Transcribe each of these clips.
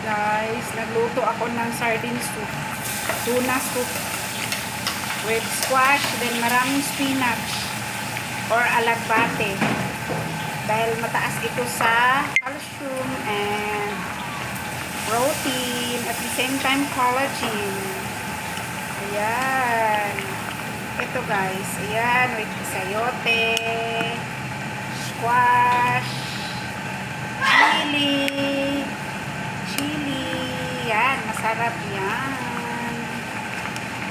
guys, nagluto ako ng sardine soup, tuna soup with squash, then maraming spinach or alagbate dahil mataas ito sa calcium and protein, at the same time collagen. Ayan, ito guys, ayan, with sayote, squash, chili, yan, masarap yan.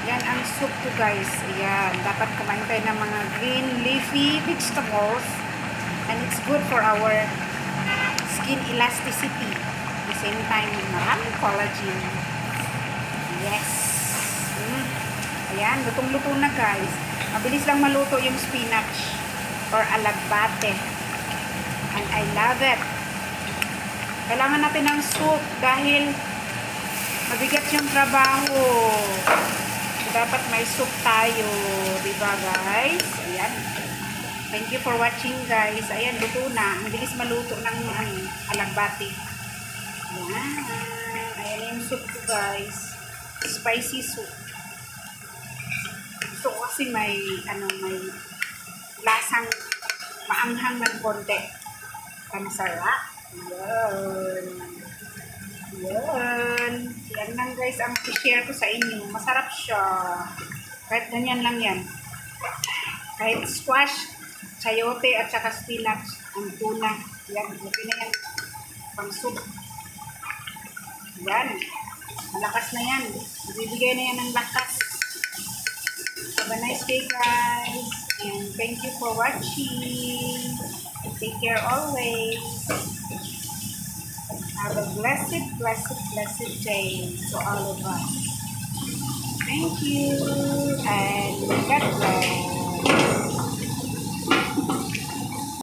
Yan ang soup ko guys. Ayan, dapat kumain tayo ng mga green leafy vegetables and it's good for our skin elasticity. At the same time, maraming collagen. Yes. Ayan, lutong-luto na guys. Mabilis lang maluto yung spinach or alagbate. And I love it. Kailangan natin ng soup dahil mabigat yung trabaho. Dapat may soup tayo, diba guys? Ayan. Thank you for watching guys. Ayan, luto na. Ang bilis maluto ng alagbati. Ayan. Ayan yung soup ko guys. Spicy soup. So kasi may lasang maanghang ng konti. Masarap. Ayan. Yan. Yan lang guys ang i-share ko sa inyo. Masarap siya. Kahit ganyan lang yan. Kahit squash, chayote at saka spinach, ang tuna. Yan. Okay na yan. Pang soup. Yan. Malakas na yan. Bibigay na yan ng lakas. Have a nice day guys. And thank you for watching. Take care always. Have a blessed, blessed, blessed day to all of us. Thank you and God bless.